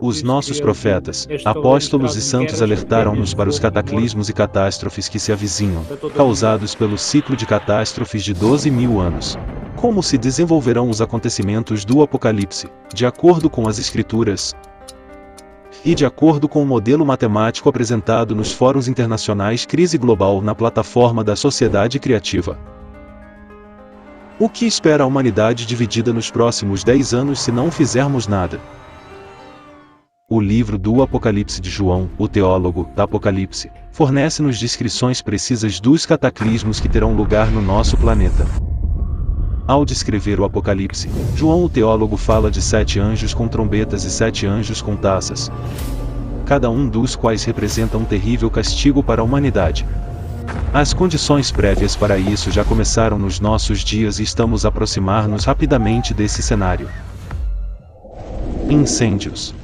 Os nossos profetas, apóstolos e santos alertaram-nos para os cataclismos e catástrofes que se avizinham, causados pelo ciclo de catástrofes de 12.000 anos. Como se desenvolverão os acontecimentos do Apocalipse, de acordo com as Escrituras e de acordo com o modelo matemático apresentado nos fóruns internacionais Crise Global na plataforma da Sociedade Criativa? O que espera a humanidade dividida nos próximos 10 anos se não fizermos nada? O livro do Apocalipse de João, o teólogo da Apocalipse, fornece-nos descrições precisas dos cataclismos que terão lugar no nosso planeta. Ao descrever o Apocalipse, João o teólogo fala de 7 anjos com trombetas e 7 anjos com taças, cada um dos quais representa um terrível castigo para a humanidade. As condições prévias para isso já começaram nos nossos dias e estamos a aproximar-nos rapidamente desse cenário. Incêndios.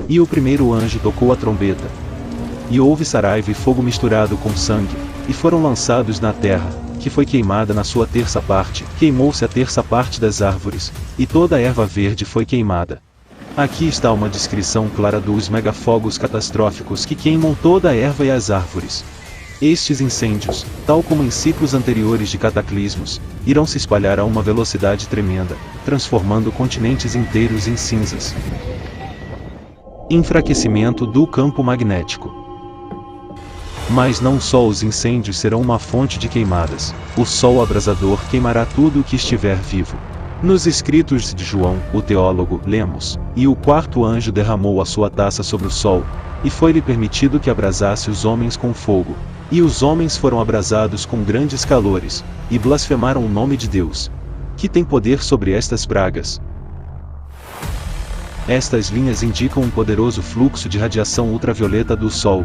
E o primeiro anjo tocou a trombeta. E houve saraiva e fogo misturado com sangue, e foram lançados na terra, que foi queimada na sua terça parte, queimou-se a terça parte das árvores, e toda a erva verde foi queimada. Aqui está uma descrição clara dos megafogos catastróficos que queimam toda a erva e as árvores. Estes incêndios, tal como em ciclos anteriores de cataclismos, irão se espalhar a uma velocidade tremenda, transformando continentes inteiros em cinzas. Enfraquecimento do campo magnético. Mas não só os incêndios serão uma fonte de queimadas, o sol abrasador queimará tudo o que estiver vivo. Nos escritos de João, o teólogo, lemos: "E o quarto anjo derramou a sua taça sobre o sol, e foi-lhe permitido que abrasasse os homens com fogo. E os homens foram abrasados com grandes calores, e blasfemaram o nome de Deus, que tem poder sobre estas pragas." Estas linhas indicam um poderoso fluxo de radiação ultravioleta do Sol,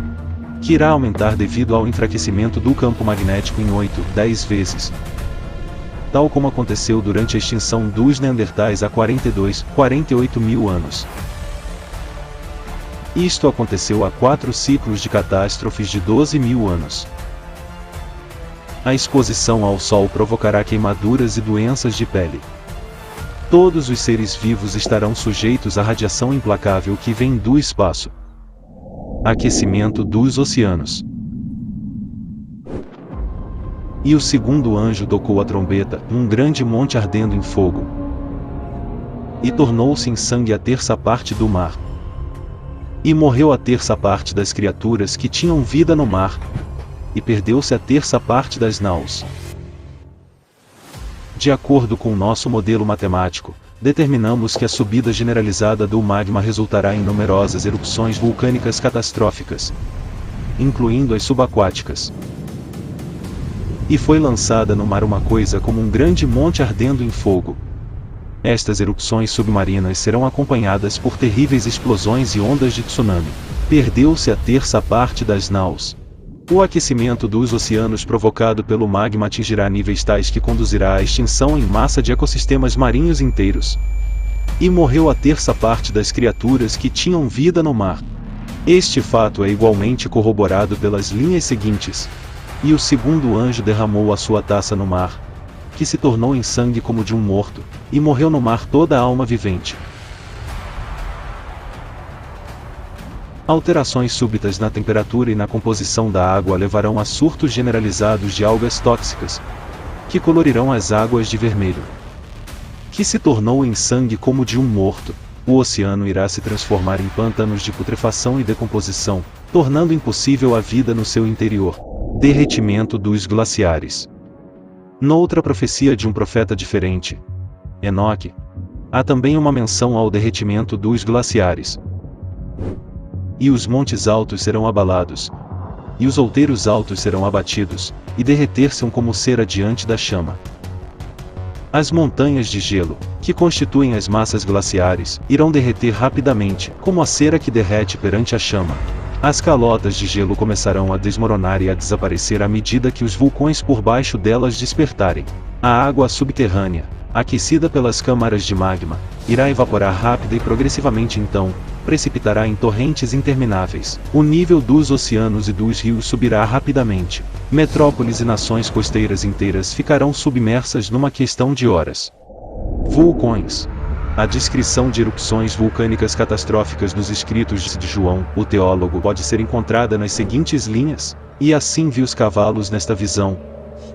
que irá aumentar devido ao enfraquecimento do campo magnético em 8, 10 vezes. Tal como aconteceu durante a extinção dos Neandertais há 42, 48 mil anos. Isto aconteceu há 4 ciclos de catástrofes de 12.000 anos. A exposição ao Sol provocará queimaduras e doenças de pele. Todos os seres vivos estarão sujeitos à radiação implacável que vem do espaço. Aquecimento dos oceanos. E o segundo anjo tocou a trombeta, um grande monte ardendo em fogo. E tornou-se em sangue a terça parte do mar. E morreu a terça parte das criaturas que tinham vida no mar. E perdeu-se a terça parte das naus. De acordo com o nosso modelo matemático, determinamos que a subida generalizada do magma resultará em numerosas erupções vulcânicas catastróficas, incluindo as subaquáticas. E foi lançada no mar uma coisa como um grande monte ardendo em fogo. Estas erupções submarinas serão acompanhadas por terríveis explosões e ondas de tsunami. Perdeu-se a terça parte das naus. O aquecimento dos oceanos provocado pelo magma atingirá níveis tais que conduzirá à extinção em massa de ecossistemas marinhos inteiros. E morreu a terça parte das criaturas que tinham vida no mar. Este fato é igualmente corroborado pelas linhas seguintes. E o segundo anjo derramou a sua taça no mar, que se tornou em sangue como de um morto, e morreu no mar toda a alma vivente. Alterações súbitas na temperatura e na composição da água levarão a surtos generalizados de algas tóxicas, que colorirão as águas de vermelho. Que se tornou em sangue como de um morto, o oceano irá se transformar em pântanos de putrefação e decomposição, tornando impossível a vida no seu interior. Derretimento dos glaciares. Noutra profecia de um profeta diferente, Enoque, há também uma menção ao derretimento dos glaciares. E os montes altos serão abalados, e os outeiros altos serão abatidos, e derreter-se-ão como cera diante da chama. As montanhas de gelo, que constituem as massas glaciares, irão derreter rapidamente, como a cera que derrete perante a chama. As calotas de gelo começarão a desmoronar e a desaparecer à medida que os vulcões por baixo delas despertarem. A água subterrânea, aquecida pelas câmaras de magma, irá evaporar rápida e progressivamente então, precipitará em torrentes intermináveis. O nível dos oceanos e dos rios subirá rapidamente. Metrópoles e nações costeiras inteiras ficarão submersas numa questão de horas. Vulcões. A descrição de erupções vulcânicas catastróficas nos escritos de João, o teólogo, pode ser encontrada nas seguintes linhas: e assim vi os cavalos nesta visão,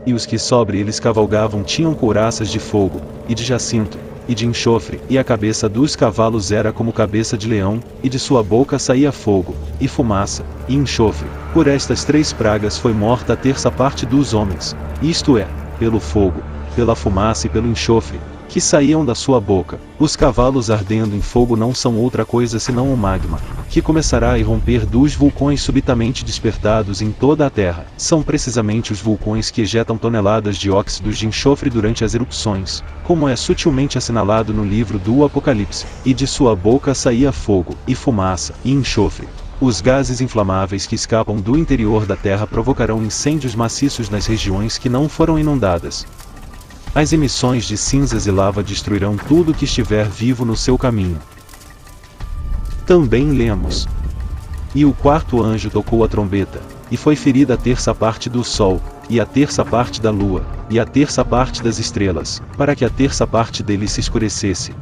e os que sobre eles cavalgavam tinham couraças de fogo, e de jacinto, e de enxofre, e a cabeça dos cavalos era como cabeça de leão, e de sua boca saía fogo, e fumaça, e enxofre. Por estas 3 pragas foi morta a terça parte dos homens, isto é, pelo fogo, pela fumaça e pelo enxofre, que saíam da sua boca. Os cavalos ardendo em fogo não são outra coisa senão o magma, que começará a irromper dos vulcões subitamente despertados em toda a Terra. São precisamente os vulcões que ejetam toneladas de óxidos de enxofre durante as erupções, como é sutilmente assinalado no livro do Apocalipse, e de sua boca saía fogo, e fumaça, e enxofre. Os gases inflamáveis que escapam do interior da Terra provocarão incêndios maciços nas regiões que não foram inundadas. As emissões de cinzas e lava destruirão tudo que estiver vivo no seu caminho. Também lemos: e o 4º anjo tocou a trombeta, e foi ferida a terça parte do sol, e a terça parte da lua, e a terça parte das estrelas, para que a terça parte deles se escurecesse,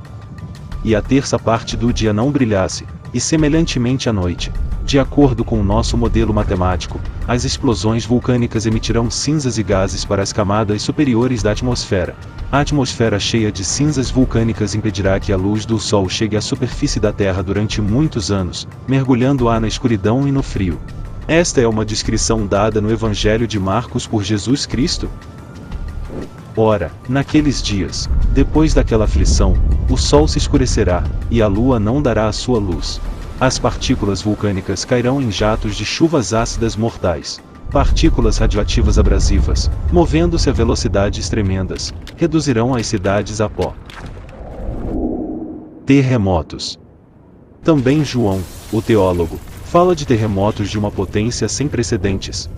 e a terça parte do dia não brilhasse, e semelhantemente à noite. De acordo com o nosso modelo matemático, as explosões vulcânicas emitirão cinzas e gases para as camadas superiores da atmosfera. A atmosfera cheia de cinzas vulcânicas impedirá que a luz do Sol chegue à superfície da Terra durante muitos anos, mergulhando-a na escuridão e no frio. Esta é uma descrição dada no Evangelho de Marcos por Jesus Cristo. Ora, naqueles dias, depois daquela aflição, o Sol se escurecerá, e a Lua não dará a sua luz. As partículas vulcânicas cairão em jatos de chuvas ácidas mortais. Partículas radioativas abrasivas, movendo-se a velocidades tremendas, reduzirão as cidades a pó. Terremotos. Também João, o teólogo, fala de terremotos de uma potência sem precedentes.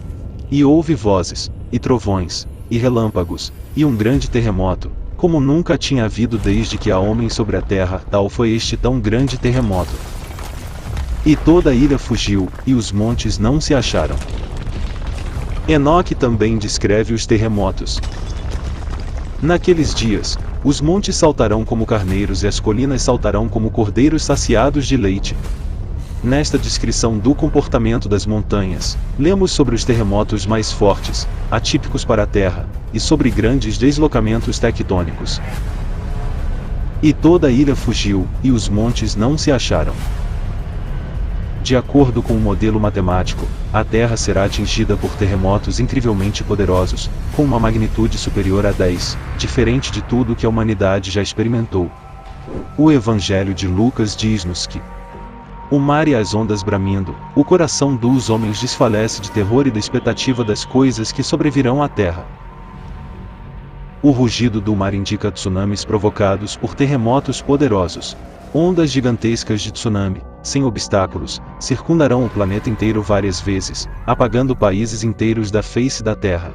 E houve vozes, e trovões, e relâmpagos, e um grande terremoto, como nunca tinha havido desde que há homem sobre a terra, tal foi este tão grande terremoto. E toda a ilha fugiu, e os montes não se acharam. Enoque também descreve os terremotos. Naqueles dias, os montes saltarão como carneiros e as colinas saltarão como cordeiros saciados de leite. Nesta descrição do comportamento das montanhas, lemos sobre os terremotos mais fortes, atípicos para a Terra, e sobre grandes deslocamentos tectônicos. E toda a ilha fugiu, e os montes não se acharam. De acordo com o modelo matemático, a Terra será atingida por terremotos incrivelmente poderosos, com uma magnitude superior a 10, diferente de tudo que a humanidade já experimentou. O Evangelho de Lucas diz-nos que o mar e as ondas bramindo, o coração dos homens desfalece de terror e da expectativa das coisas que sobrevirão à Terra. O rugido do mar indica tsunamis provocados por terremotos poderosos. Ondas gigantescas de tsunami, sem obstáculos, circundarão o planeta inteiro várias vezes, apagando países inteiros da face da Terra.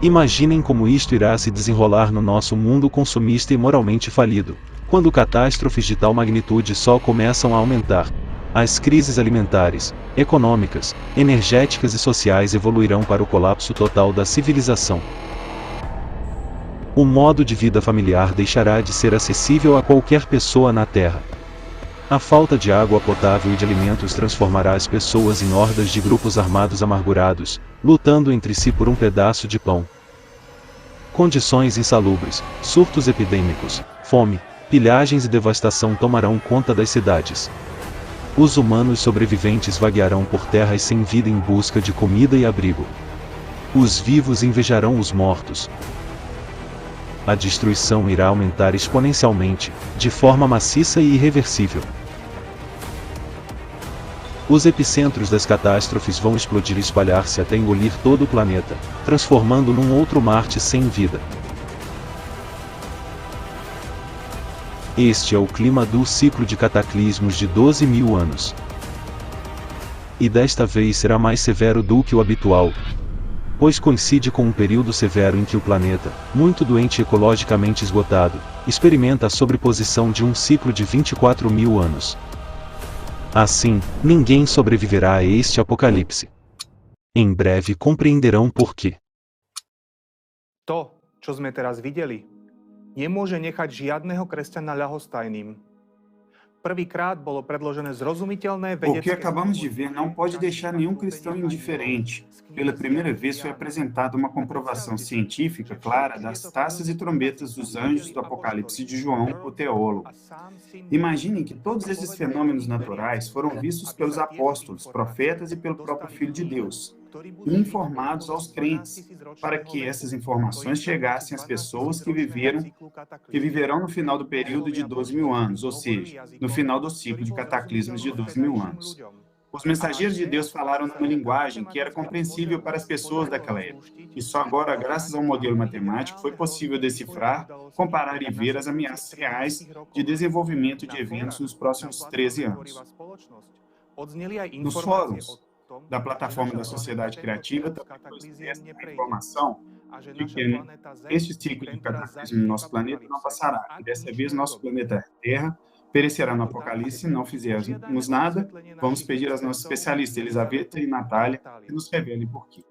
Imaginem como isto irá se desenrolar no nosso mundo consumista e moralmente falido, quando catástrofes de tal magnitude só começam a aumentar. As crises alimentares, econômicas, energéticas e sociais evoluirão para o colapso total da civilização. O modo de vida familiar deixará de ser acessível a qualquer pessoa na Terra. A falta de água potável e de alimentos transformará as pessoas em hordas de grupos armados amargurados, lutando entre si por um pedaço de pão. Condições insalubres, surtos epidêmicos, fome, pilhagens e devastação tomarão conta das cidades. Os humanos sobreviventes vaguearão por terras sem vida em busca de comida e abrigo. Os vivos invejarão os mortos. A destruição irá aumentar exponencialmente, de forma maciça e irreversível. Os epicentros das catástrofes vão explodir e espalhar-se até engolir todo o planeta, transformando num outro Marte sem vida. Este é o clima do ciclo de cataclismos de 12.000 anos. E desta vez será mais severo do que o habitual, pois coincide com um período severo em que o planeta, muito doente e ecologicamente esgotado, experimenta a sobreposição de um ciclo de 24.000 anos. Assim, ninguém sobreviverá a este apocalipse. Em breve compreenderão por quê. To, čo sme teraz videli, nemôže nechať žiadneho kresťana ľahostajným. Prvýkrát bolo predložené zrozumiteľné O que vedecké... acabamos de ver não pode deixar nenhum cristão indiferente. Pela primeira vez foi apresentada uma comprovação científica clara das taças e trombetas dos anjos do Apocalipse de João, o teólogo. Imaginem que todos esses fenômenos naturais foram vistos pelos apóstolos, profetas e pelo próprio Filho de Deus, e informados aos crentes, para que essas informações chegassem às pessoas que viverão no final do período de 12.000 anos, ou seja, no final do ciclo de cataclismos de 12.000 anos. Os mensageiros de Deus falaram numa linguagem que era compreensível para as pessoas daquela época, e só agora, graças ao modelo matemático, foi possível decifrar, comparar e ver as ameaças reais de desenvolvimento de eventos nos próximos 13 anos. Nos fóruns da plataforma da sociedade criativa também foi expressa a informação de que este ciclo de cataclismo no nosso planeta não passará, e dessa vez nosso planeta Terra perecerá no Apocalipse se não fizermos nada. Vamos pedir às nossas especialistas Elizaveta e Natália que nos revelem por quê.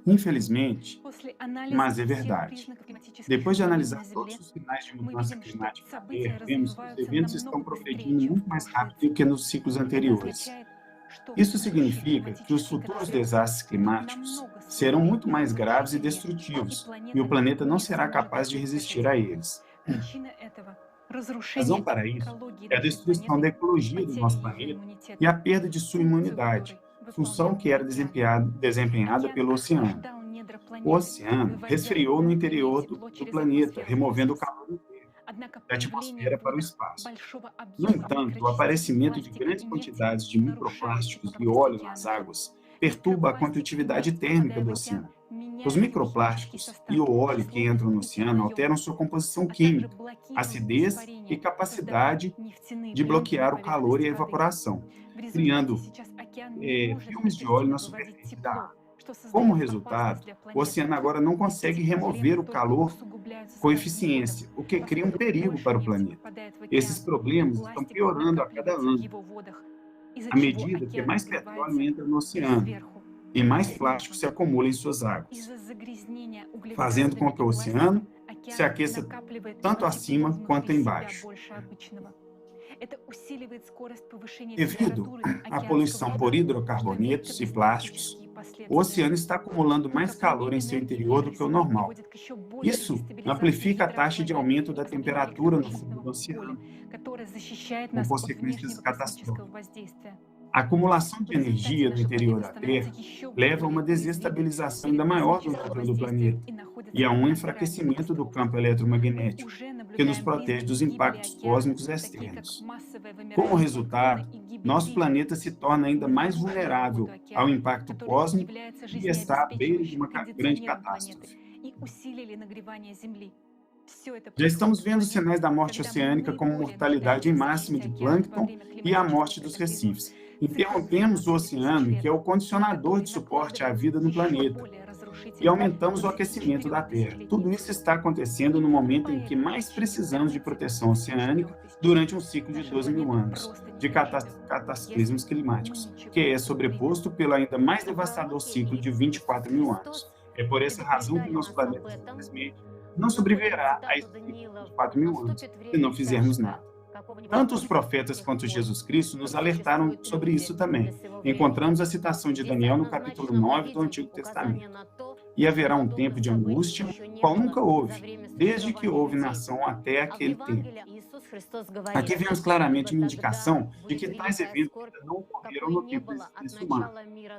Infelizmente, mas é verdade. Depois de analisar todos os sinais de mudança climática na Terra, vemos que os eventos estão progredindo muito mais rápido do que nos ciclos anteriores. Isso significa que os futuros desastres climáticos serão muito mais graves e destrutivos, e o planeta não será capaz de resistir a eles. A razão para isso é a destruição da ecologia do nosso planeta e a perda de sua imunidade, função que era desempenhada pelo oceano. O oceano resfriou no interior do planeta, removendo o calor inteiro da atmosfera para o espaço. No entanto, o aparecimento de grandes quantidades de microplásticos e óleo nas águas perturba a condutividade térmica do oceano. Os microplásticos e o óleo que entram no oceano alteram sua composição química, acidez e capacidade de bloquear o calor e a evaporação, criando filmes de óleo na superfície da água. Como resultado, o oceano agora não consegue remover o calor com eficiência, o que cria um perigo para o planeta. Esses problemas estão piorando a cada ano, à medida que mais petróleo entra no oceano e mais plástico se acumula em suas águas, fazendo com que o oceano se aqueça tanto acima quanto embaixo. Devido à poluição por hidrocarbonetos e plásticos, o oceano está acumulando mais calor em seu interior do que o normal. Isso amplifica a taxa de aumento da temperatura no fundo do oceano, com consequências catastróficas. A acumulação de energia no interior da Terra leva a uma desestabilização ainda maior do núcleo do planeta e a um enfraquecimento do campo eletromagnético, que nos protege dos impactos cósmicos externos. Como resultado, nosso planeta se torna ainda mais vulnerável ao impacto cósmico e está à beira de uma grande catástrofe. Já estamos vendo sinais da morte oceânica como mortalidade em máxima de plâncton e a morte dos recifes. Interrompemos o oceano, que é o condicionador de suporte à vida no planeta, e aumentamos o aquecimento da Terra. Tudo isso está acontecendo no momento em que mais precisamos de proteção oceânica durante um ciclo de 12.000 anos de cataclismos climáticos, que é sobreposto pelo ainda mais devastador ciclo de 24.000 anos. É por essa razão que nosso planeta, simplesmente, não sobreviverá a esse ciclo de 24.000 anos se não fizermos nada. Tanto os profetas quanto Jesus Cristo nos alertaram sobre isso também. Encontramos a citação de Daniel no capítulo 9 do Antigo Testamento. E haverá um tempo de angústia, qual nunca houve, desde que houve nação até aquele tempo. Aqui vemos claramente uma indicação de que tais eventos ainda não ocorreram no tempo da existência humana.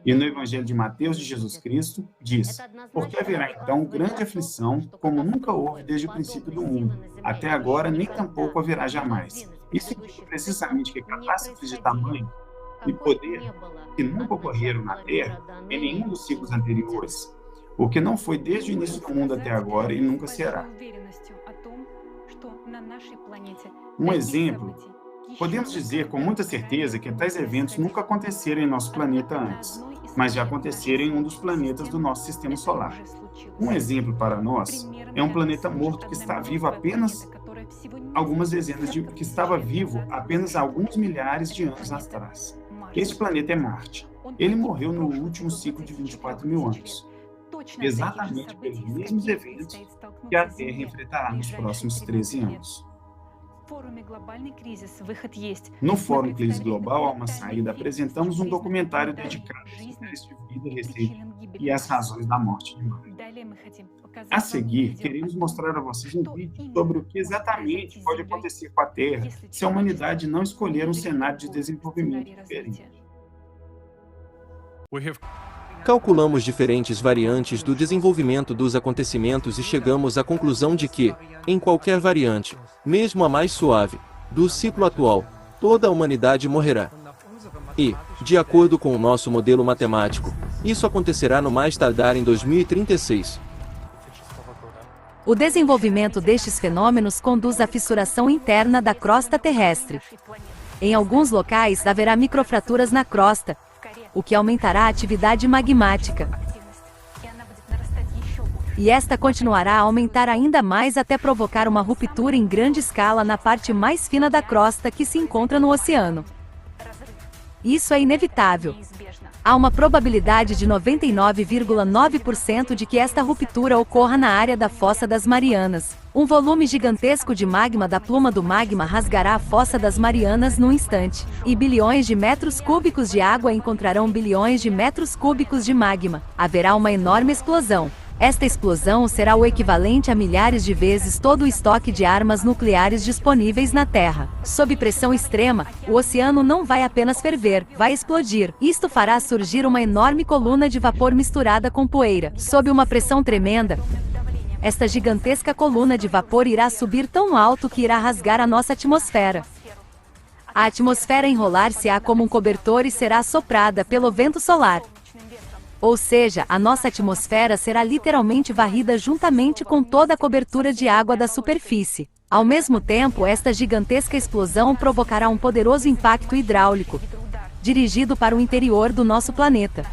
E no Evangelho de Mateus de Jesus Cristo, diz: porque haverá então grande aflição, como nunca houve desde o princípio do mundo, até agora nem tampouco haverá jamais. Isso significa precisamente que catástrofes de tamanho e poder que nunca ocorreram na Terra em nenhum dos ciclos anteriores, o que não foi desde o início do mundo até agora e nunca será. Um exemplo, podemos dizer com muita certeza que tais eventos nunca aconteceram em nosso planeta antes, mas já aconteceram em um dos planetas do nosso sistema solar. Um exemplo para nós é um planeta morto que está vivo apenas que estava vivo apenas alguns milhares de anos atrás. Este planeta é Marte. Ele morreu no último ciclo de 24 mil anos, exatamente pelos mesmos eventos que a Terra enfrentará nos próximos 13 anos. No Fórum Crise Global, há uma saída, apresentamos um documentário dedicado aos sinais de vida recente e às razões da morte de Marte. A seguir, queremos mostrar a vocês um vídeo sobre o que exatamente pode acontecer com a Terra se a humanidade não escolher um cenário de desenvolvimento diferente. Calculamos diferentes variantes do desenvolvimento dos acontecimentos e chegamos à conclusão de que, em qualquer variante, mesmo a mais suave, do ciclo atual, toda a humanidade morrerá. E, de acordo com o nosso modelo matemático, isso acontecerá no mais tardar em 2036. O desenvolvimento destes fenômenos conduz à fissuração interna da crosta terrestre. Em alguns locais haverá microfraturas na crosta, o que aumentará a atividade magmática. E esta continuará a aumentar ainda mais até provocar uma ruptura em grande escala na parte mais fina da crosta que se encontra no oceano. Isso é inevitável. Há uma probabilidade de 99,9% de que esta ruptura ocorra na área da Fossa das Marianas. Um volume gigantesco de magma da pluma do magma rasgará a Fossa das Marianas num instante, e bilhões de metros cúbicos de água encontrarão bilhões de metros cúbicos de magma. Haverá uma enorme explosão. Esta explosão será o equivalente a milhares de vezes todo o estoque de armas nucleares disponíveis na Terra. Sob pressão extrema, o oceano não vai apenas ferver, vai explodir. Isto fará surgir uma enorme coluna de vapor misturada com poeira. Sob uma pressão tremenda, esta gigantesca coluna de vapor irá subir tão alto que irá rasgar a nossa atmosfera. A atmosfera enrolar-se-á como um cobertor e será assoprada pelo vento solar. Ou seja, a nossa atmosfera será literalmente varrida juntamente com toda a cobertura de água da superfície. Ao mesmo tempo, esta gigantesca explosão provocará um poderoso impacto hidráulico, dirigido para o interior do nosso planeta.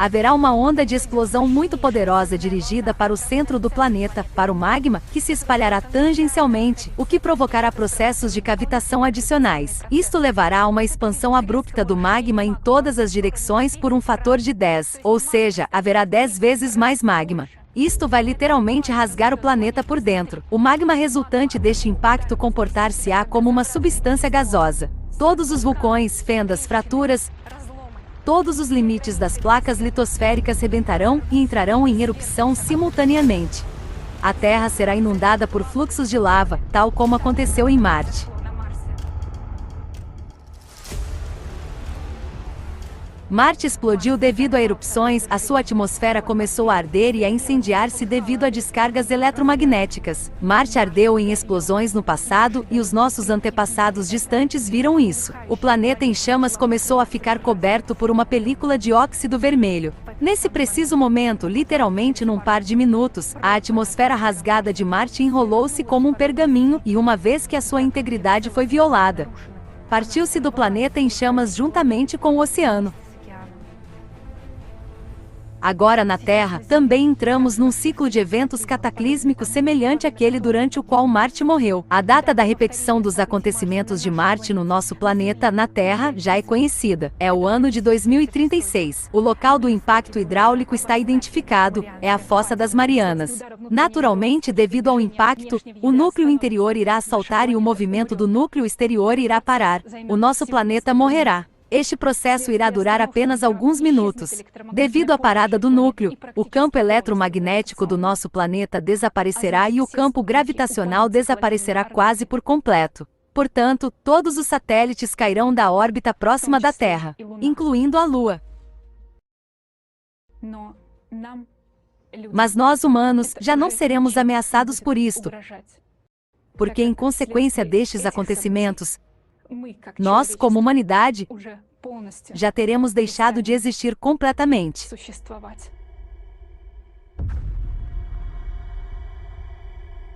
Haverá uma onda de explosão muito poderosa dirigida para o centro do planeta, para o magma, que se espalhará tangencialmente, o que provocará processos de cavitação adicionais. Isto levará a uma expansão abrupta do magma em todas as direções por um fator de 10, ou seja, haverá 10 vezes mais magma. Isto vai literalmente rasgar o planeta por dentro. O magma resultante deste impacto comportar-se-á como uma substância gasosa. Todos os vulcões, fendas, fraturas, todos os limites das placas litosféricas rebentarão e entrarão em erupção simultaneamente. A Terra será inundada por fluxos de lava, tal como aconteceu em Marte. Marte explodiu devido a erupções, a sua atmosfera começou a arder e a incendiar-se devido a descargas eletromagnéticas. Marte ardeu em explosões no passado e os nossos antepassados distantes viram isso. O planeta em chamas começou a ficar coberto por uma película de óxido vermelho. Nesse preciso momento, literalmente num par de minutos, a atmosfera rasgada de Marte enrolou-se como um pergaminho e, uma vez que a sua integridade foi violada, partiu-se do planeta em chamas juntamente com o oceano. Agora na Terra, também entramos num ciclo de eventos cataclísmicos semelhante àquele durante o qual Marte morreu. A data da repetição dos acontecimentos de Marte no nosso planeta, na Terra, já é conhecida. É o ano de 2036. O local do impacto hidráulico está identificado, é a Fossa das Marianas. Naturalmente, devido ao impacto, o núcleo interior irá saltar e o movimento do núcleo exterior irá parar. O nosso planeta morrerá. Este processo irá durar apenas alguns minutos. Devido à parada do núcleo, o campo eletromagnético do nosso planeta desaparecerá e o campo gravitacional desaparecerá quase por completo. Portanto, todos os satélites cairão da órbita próxima da Terra, incluindo a Lua. Mas nós humanos já não seremos ameaçados por isto, porque em consequência destes acontecimentos, nós, como humanidade, já teremos deixado de existir completamente.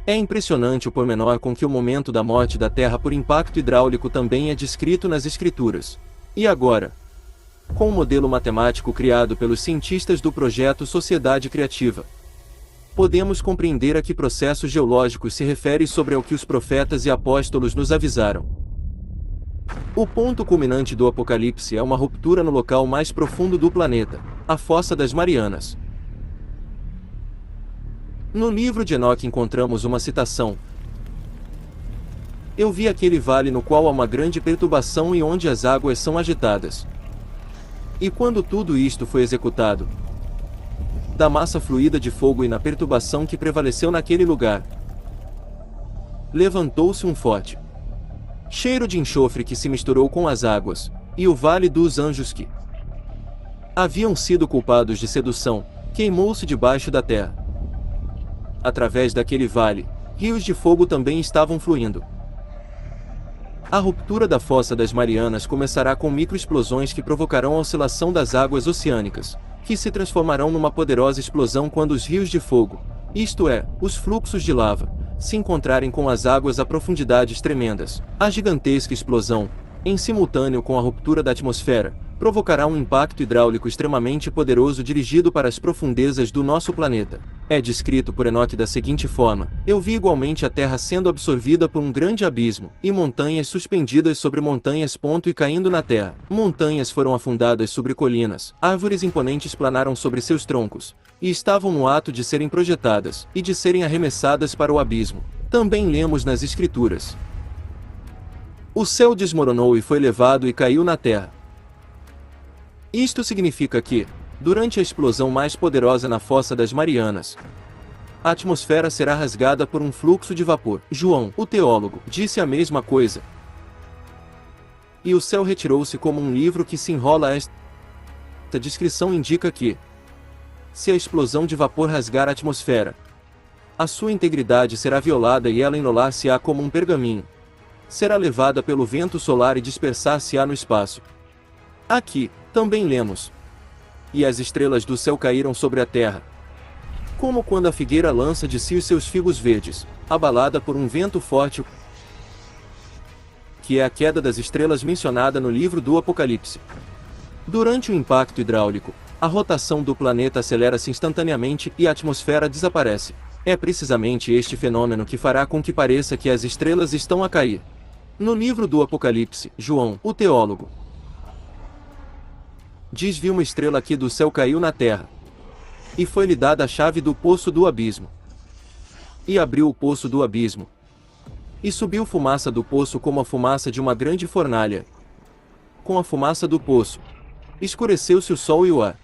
É impressionante o pormenor com que o momento da morte da Terra por impacto hidráulico também é descrito nas Escrituras. E agora? Com o modelo matemático criado pelos cientistas do projeto Sociedade Criativa, podemos compreender a que processo geológico se refere sobre o que os profetas e apóstolos nos avisaram. O ponto culminante do Apocalipse é uma ruptura no local mais profundo do planeta, a Fossa das Marianas. No livro de Enoque encontramos uma citação: "Eu vi aquele vale no qual há uma grande perturbação e onde as águas são agitadas. E quando tudo isto foi executado, da massa fluida de fogo e na perturbação que prevaleceu naquele lugar, levantou-se um forte cheiro de enxofre que se misturou com as águas, e o vale dos anjos que haviam sido culpados de sedução, queimou-se debaixo da terra. Através daquele vale, rios de fogo também estavam fluindo." A ruptura da Fossa das Marianas começará com microexplosões que provocarão a oscilação das águas oceânicas, que se transformarão numa poderosa explosão quando os rios de fogo, isto é, os fluxos de lava, se encontrarem com as águas a profundidades tremendas. A gigantesca explosão, em simultâneo com a ruptura da atmosfera, provocará um impacto hidráulico extremamente poderoso dirigido para as profundezas do nosso planeta. É descrito por Enoque da seguinte forma: "Eu vi igualmente a terra sendo absorvida por um grande abismo, e montanhas suspendidas sobre montanhas e caindo na terra. Montanhas foram afundadas sobre colinas, árvores imponentes planaram sobre seus troncos, e estavam no ato de serem projetadas, e de serem arremessadas para o abismo." Também lemos nas Escrituras: "O céu desmoronou e foi levado e caiu na terra." Isto significa que, durante a explosão mais poderosa na Fossa das Marianas, a atmosfera será rasgada por um fluxo de vapor. João, o teólogo, disse a mesma coisa. "E o céu retirou-se como um livro que se enrola." Esta descrição indica que, se a explosão de vapor rasgar a atmosfera, a sua integridade será violada e ela enrolar-se-á como um pergaminho. Será levada pelo vento solar e dispersar-se-á no espaço. Aqui, também lemos: "E as estrelas do céu caíram sobre a terra, como quando a figueira lança de si os seus figos verdes, abalada por um vento forte", que é a queda das estrelas mencionada no livro do Apocalipse. Durante o impacto hidráulico, a rotação do planeta acelera-se instantaneamente e a atmosfera desaparece. É precisamente este fenômeno que fará com que pareça que as estrelas estão a cair. No livro do Apocalipse, João, o teólogo, diz: "Vi uma estrela que do céu caiu na terra, e foi-lhe dada a chave do poço do abismo. E abriu o poço do abismo, e subiu fumaça do poço como a fumaça de uma grande fornalha. Com a fumaça do poço, escureceu-se o sol e o ar."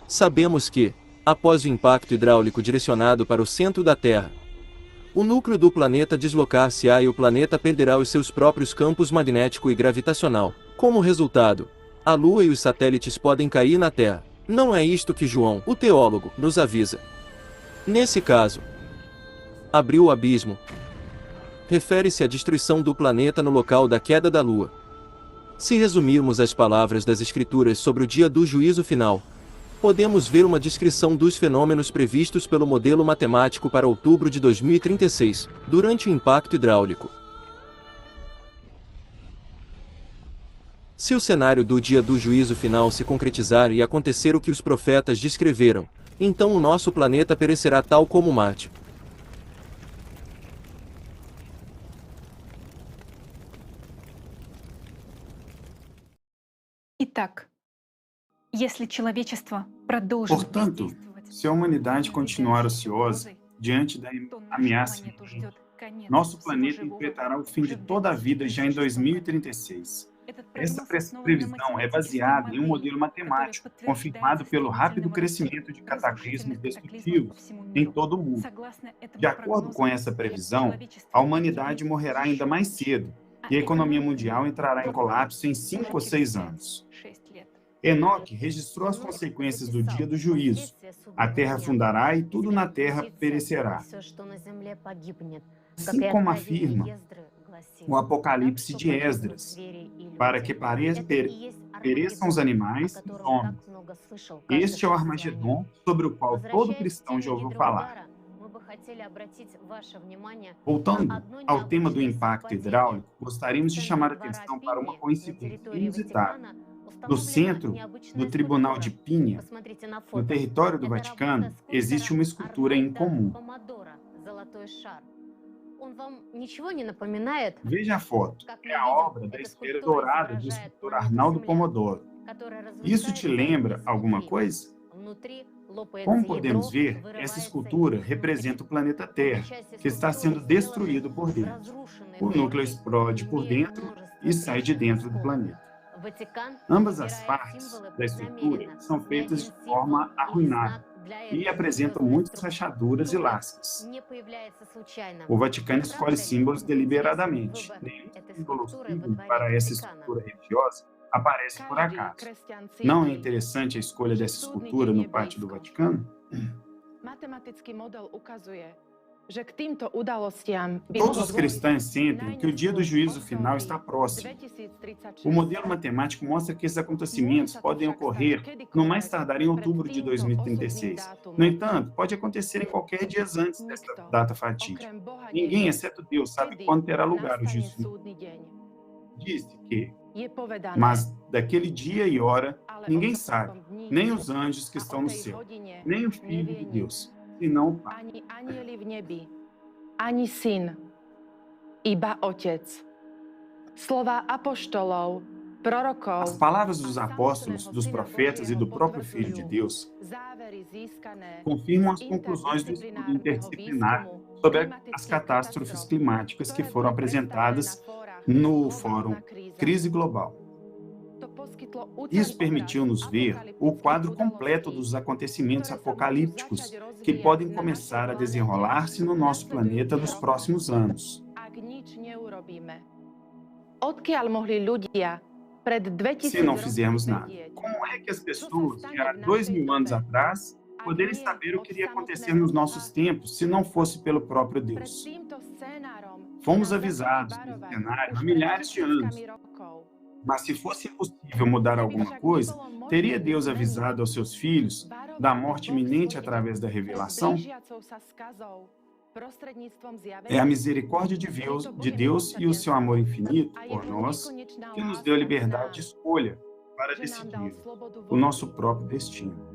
Sabemos que, após o impacto hidráulico direcionado para o centro da Terra, o núcleo do planeta deslocar-se-á e o planeta perderá os seus próprios campos magnético e gravitacional. Como resultado, a Lua e os satélites podem cair na Terra. Não é isto que João, o teólogo, nos avisa. Nesse caso, abriu o abismo refere-se à destruição do planeta no local da queda da Lua. Se resumirmos as palavras das Escrituras sobre o dia do juízo final, podemos ver uma descrição dos fenômenos previstos pelo modelo matemático para outubro de 2036, durante o impacto hidráulico. Se o cenário do dia do juízo final se concretizar e acontecer o que os profetas descreveram, então o nosso planeta perecerá tal como Marte. Portanto, se a humanidade continuar ociosa diante da ameaça, nosso planeta enfrentará o fim de toda a vida já em 2036. Essa previsão é baseada em um modelo matemático, confirmado pelo rápido crescimento de cataclismos destrutivos em todo o mundo. De acordo com essa previsão, a humanidade morrerá ainda mais cedo, e a economia mundial entrará em colapso em 5 ou 6 anos. Enoque registrou as consequências do dia do juízo. A terra afundará e tudo na terra perecerá. Assim como afirma o Apocalipse de Esdras, para que pereçam os animais e os homens. Este é o Armagedon sobre o qual todo cristão já ouviu falar. Voltando ao tema do impacto hidráulico, gostaríamos de chamar a atenção para uma coincidência inusitada. No centro do Tribunal de Pinha, no território do Vaticano, existe uma escultura em comum. Veja a foto. É a obra da esfera dourada do escultor Arnaldo Pomodoro. Isso te lembra alguma coisa? Como podemos ver, essa escultura representa o planeta Terra, que está sendo destruído por dentro. O núcleo explode por dentro e sai de dentro do planeta. Ambas as partes da estrutura são feitas de forma arruinada e apresentam muitas rachaduras e lascas. O Vaticano escolhe símbolos deliberadamente. Nenhum símbolo para essa estrutura religiosa aparece por acaso. Não é interessante a escolha dessa escultura no pátio do Vaticano? Todos os cristãos sentem que o dia do juízo final está próximo. O modelo matemático mostra que esses acontecimentos podem ocorrer no mais tardar em outubro de 2036. No entanto, pode acontecer em qualquer dia antes dessa data fatídica. Ninguém, exceto Deus, sabe quando terá lugar o juízo final. Disse que, mas daquele dia e hora, ninguém sabe, nem os anjos que estão no céu, nem o Filho de Deus, senão o Pai. Ani Syn, iba Otec. Slova apoštolov, prorokov. As palavras dos apóstolos, dos profetas e do próprio Filho de Deus confirmam as conclusões do estudo interdisciplinar sobre as catástrofes climáticas que foram apresentadas no Fórum Crise Global. Isso permitiu-nos ver o quadro completo dos acontecimentos apocalípticos que podem começar a desenrolar-se no nosso planeta nos próximos anos. Se não fizermos nada, como é que as pessoas de há 2000 anos atrás poderiam saber o que iria acontecer nos nossos tempos se não fosse pelo próprio Deus? Fomos avisados desse cenário há milhares de anos. Mas se fosse impossível mudar alguma coisa, teria Deus avisado aos seus filhos da morte iminente através da revelação? É a misericórdia de Deus e o seu amor infinito por nós que nos deu a liberdade de escolha para decidir o nosso próprio destino.